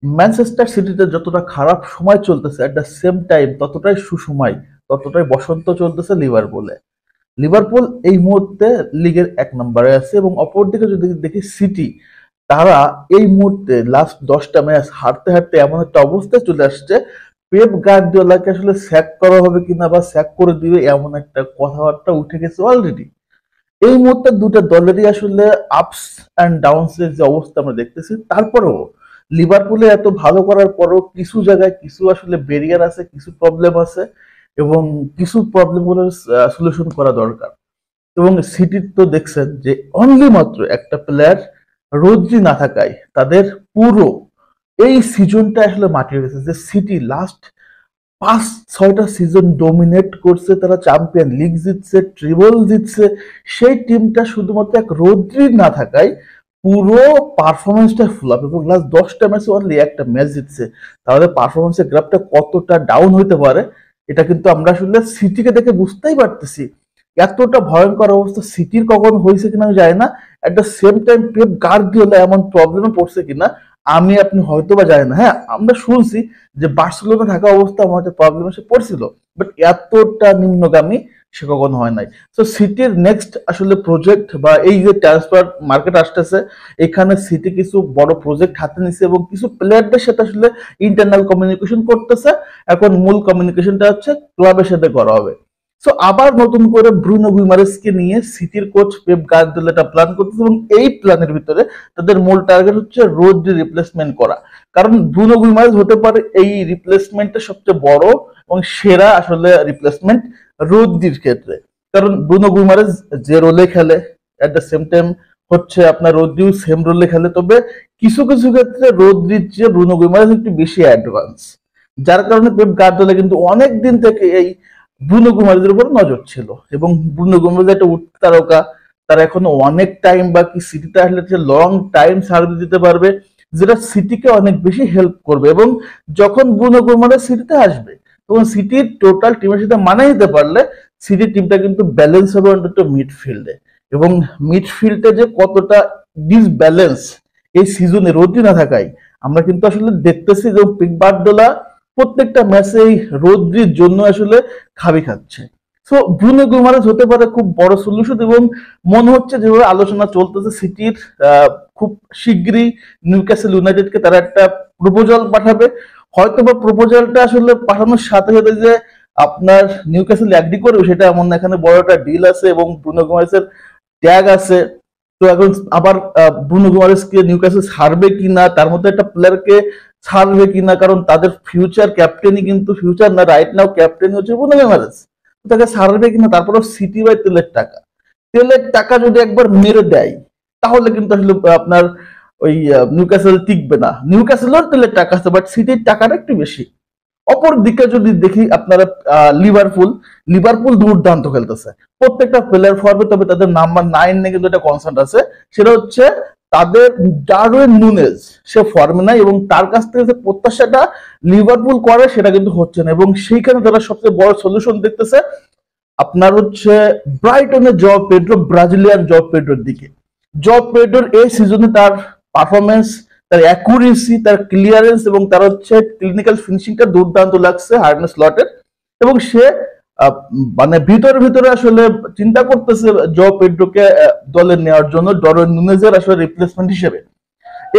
Manchester সিটিতে যতটা খারাপ সময় চলতেছে, এট দ্য সেম টাইম ততটাই সুসময়, ততটাই বসন্ত চলতেছে লিভারপুলে। লিভারপুল এই মুহূর্তে লিগের 1 নম্বরে আছে, এবং অপরদিকে যদি দেখি সিটি, তারা এই মুহূর্তে লাস্ট 10টা ম্যাচ হারতে হারতে এমন একটা অবস্থায় চলে আসছে, পেপ গার্দিওলাকে আসলে স্যাক করা হবে কিনা বা স্যাক করে দিবে এমন একটা কথাবার্তা উঠে গেছে অলরেডি। এই মুহূর্তে দুটো দলেরই আসলে আপস অ্যান্ড ডাউনস এর যে অবস্থা আমরা দেখতেছি, তারপরেও লিভারপুলে এত ভালো করার পরেও কিছু জায়গায় কিছু আসলে ব্যারিয়ার আছে, কিছু প্রবলেম আছে, এবং কিছু প্রবলেমগুলোর সলিউশন করা দরকার। এবং সিটির তো দেখছেন যে অনলি মাত্র একটা প্লেয়ার রোদ্রি না থাকায় তাদের পুরো এই সিজনটা আসলে মাটিয়ে গেছে। যে সিটি লাস্ট 5-6টা সিজন ডোমিনেট করছে, তারা চ্যাম্পিয়ন লিগ জিতছে, ট্রিবল জিতছে, সেই টিমটা শুধুমাত্র এক রোদ্রি না থাকায় পুরো পারফরমেন্সটা ফ্লপ, এবং লাস্ট 10টা ম্যাচে অনলি একটা ম্যাচ জিতছে। তাহলে পারফরমেন্সের গ্রাফটা কতটা ডাউন হইতে পারে, এটা কিন্তু আমরা আসলে সিটিকে দেখে বুঝতেই পারতেছি। এতটা ভয়ঙ্কর অবস্থা সিটির কখন হয়েছে কিনা আমি জানি না। At the same time Pep Guardiola এমন প্রবলেমে পড়ছে কিনা আমি আপনি হয়তো বা জানি না। হ্যাঁ, আমরা শুনছি যে বার্সেলোনা থাকা অবস্থা আমাদের প্রবলেমে সে পড়ছিল, বাট এতটা নিম্নগামী সে কখনো হয় নাই। তো সিটির নেক্সট আসলে প্রজেক্ট বা এই যে ট্রান্সফার মার্কেট আসতেছে, এখানে সিটি কিছু বড় প্রজেক্ট হাতে নিছে এবং কিছু প্লেয়ারদের সাথে আসলে ইন্টারনাল কমিউনিকেশন করতেছে। এখন মূল কমিউনিকেশনটা হচ্ছে ক্লাবের সাথে করা হবে। সো আবার নতুন করে ব্রুনো গুইমারেসকে নিয়ে সিটির কোচ পেপ গার্দিওলা একটা প্ল্যান করতেছে, এবং এই প্ল্যানের ভিতরে তাদের মূল টার্গেট হচ্ছে রোদ্রি রিপ্লেসমেন্ট করা। কারণ ব্রুনো গুইমারেস হতে পারে এই রিপ্লেসমেন্টের সবচেয়ে বড় এবং সেরা আসলে রিপ্লেসমেন্ট রোদ্রির ক্ষেত্রে। কারণ ব্রুনো গুইমারেস যে রোলে খেলে, এট দ্য সেম টাইম হচ্ছে আপনার রোদ্রিও সেম রোলে খেলে, তবে কিছু কিছু ক্ষেত্রে রোদ্রির চেয়ে ব্রুনো গুইমারেস একটু বেশি অ্যাডভান্স। যার কারণে পেপ গার্দিওলা কিন্তু অনেক দিন থেকে এই ব্রুনো গুমারেজের উপর নজর ছিল, এবং ব্রুনো গুমারেজ একটা উঠতি তারকা, তারা এখনো অনেক টাইম বাকি, সিটিতে আসলে লং টাইম সার্ভিস দিতে পারবে, যেটা সিটিকে অনেক বেশি হেল্প করবে। এবং যখন ব্রুনো গুমারেজ সিটিতে আসবে, তখন সিটির টোটাল টিমের সাথে মানিয়ে নিতে পারলে সিটির টিমটা কিন্তু ব্যালেন্স হবে অন্তত মিডফিল্ডে। এবং মিডফিল্ডে যে কতটা ডিসব্যালেন্স এই সিজনে রোদ্রি না থাকায় আমরা কিন্তু আসলে দেখতেছি যে পেপ গার্দিওলা প্রত্যেকটা ম্যাচে এই রোদ্রির জন্য আসলে খাবি খাচ্ছে। সো ব্রুনো গুইমারেজ হতে পারে খুব বড় সলিউশন, এবং মনে হচ্ছে যেভাবে আলোচনা চলতেছে সিটির খুব শিগগিরই নিউক্যাসল ইউনাইটেডকে তারা একটা প্রপোজাল পাঠাবে। হয়তো বা প্রপোজালটা আসলে পাঠানোর সাথে সাথে যে আপনার নিউক্যাসল অ্যাগ্রি করবে সেটা এমন না, এখানে বড় একটা ডিল আছে এবং ব্রুনো গুইমারেজের ট্যাগ আছে। তো এখন আবার ব্রুনো গুইমারেজকে নিউক্যাসল ছাড়বে কিনা, তার মধ্যে একটা প্লেয়ারকে ছাড়বে কিনা, কারণ তাদের ফিউচার ক্যাপ্টেনই কিন্তু ফিউচার না, রাইট নাও ক্যাপ্টেন হচ্ছে ব্রুনো গুইমারেজ। তাকে ছাড়বে কিনা, তারপরেও সিটি বাই তেলের টাকা, তেলের টাকা যদি একবার মেরে দেয় তাহলে কিন্তু আসলে আপনার ওই নিউক্যাসল টিকবে না। নিউক্যাসলের তেলের টাকা আছে, বাট সিটির টাকাটা একটু বেশি। অপর দিকে যদি দেখি আপনারা লিভারপুল, লিভারপুল দুর্দান্ত খেলতেছে, প্রত্যেকটা প্লেয়ার ফর্মে, তবে তাদের নাম্বার 9 নিয়ে কিন্তু একটা কনসার্ন আছে, সেটা হচ্ছে তাদের ডারউইন নুনেজ সে ফর্মে নাই, এবং তার কাছ থেকে যে প্রত্যাশাটা লিভারপুল করে সেটা কিন্তু হচ্ছে না। এবং সেইখানে তারা সবচেয়ে বড় সলিউশন দেখতেছে আপনার হচ্ছে ব্রাইটনের জব পেড্রো, ব্রাজিলিয়ান জব পেড্রোর দিকে। জব পেড্রোর এই সিজনে তার পারফরমেন্স, তার অ্যাকুরেসি, তার ক্লিয়ারেন্স এবং তার হচ্ছে ক্লিনিক্যাল ফিনিশিংটা দুর্দান্ত লাগছে হার্ডনে স্লটের। এবং সে মানে ভিতরে ভিতরে আসলে চিন্তা করতেছে জব পেড্রোকে দলে নেওয়ার জন্য ডরওয়েন নুনেজের আসলে রিপ্লেসমেন্ট হিসেবে।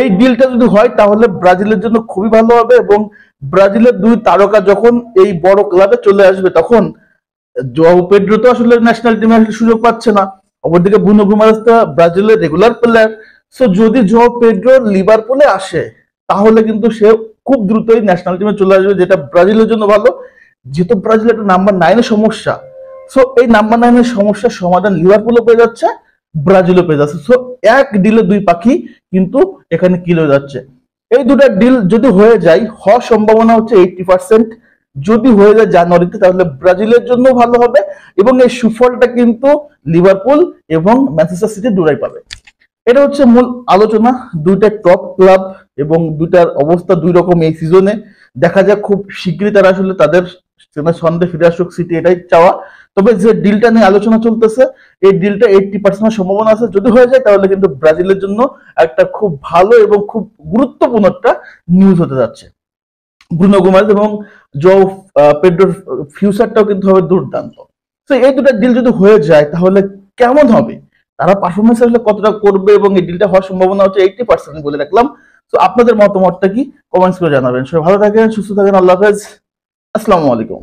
এই ডিলটা যদি হয় তাহলে ব্রাজিলের জন্য খুবই ভালো হবে, এবং ব্রাজিলের দুই তারকা যখন এই বড় ক্লাবে চলে আসবে তখন জোয়াও পেড্রো তো আসলে ন্যাশনাল টিমে আসলে সুযোগ পাচ্ছে না, অপরদিকে ব্রুনো গুইমারেজ তো ব্রাজিলের রেগুলার প্লেয়ার। সো যদি জোয়াও পেড্রো লিভারপুলে আসে তাহলে কিন্তু সে খুব দ্রুতই ন্যাশনাল টিমে চলে আসবে, যেটা ব্রাজিলের জন্য ভালো, যেহেতু ব্রাজিলের একটা নাম্বার 9 সমস্যা। সো এই নাম্বার 9 সমস্যার সমাধান লিভারপুলও পেয়ে যাচ্ছে, ব্রাজিলও পেয়ে যাচ্ছে। সো এক ডিলে দুই পাখি কিন্তু এখানে কিল হয়ে যাচ্ছে। এই দুটা ডিল যদি হয়ে যায়, হওয়ার সম্ভাবনা হচ্ছে 80%। যদি হয়ে যায় জানুয়ারিতে তাহলে ব্রাজিলের জন্য ভালো হবে, এবং এই সুফলটা কিন্তু লিভারপুল এবং ম্যানচেস্টার সিটি দুটাই পাবে। এটা হচ্ছে মূল আলোচনা। দুইটা টপ ক্লাব এবং দুইটার অবস্থা দুই রকম এই সিজনে। দেখা যাক খুব শীঘ্রই তারা আসলে তাদের ছন্দে ফিরে আসুক সিটি, এটাই চাওয়া। তবে যে ডিলটা নিয়ে আলোচনা চলতেছে, এই ডিলটা 80% সম্ভাবনা আছে, যদি হয়ে যায় তাহলে কিন্তু ব্রাজিলের জন্য একটা খুব ভালো এবং খুব গুরুত্বপূর্ণ একটা নিউজ হতে যাচ্ছে। ব্রুনো গোমেজ এবং জো পেড্রোর ফিউচারটাও কিন্তু হবে দুর্দান্ত। তো এই দুটো ডিল যদি হয়ে যায় তাহলে কেমন হবে, তারা পারফরমেন্স আসলে কতটা করবে, এবং এই ডিলটা হওয়ার সম্ভাবনা হচ্ছে 80% বলে রাখলাম। তো আপনাদের মতামতটা কি, কমেন্টস করে জানাবেন। সবাই ভালো থাকেন, সুস্থ থাকেন, আল্লাহ হাফেজ, আসসালামু আলাইকুম।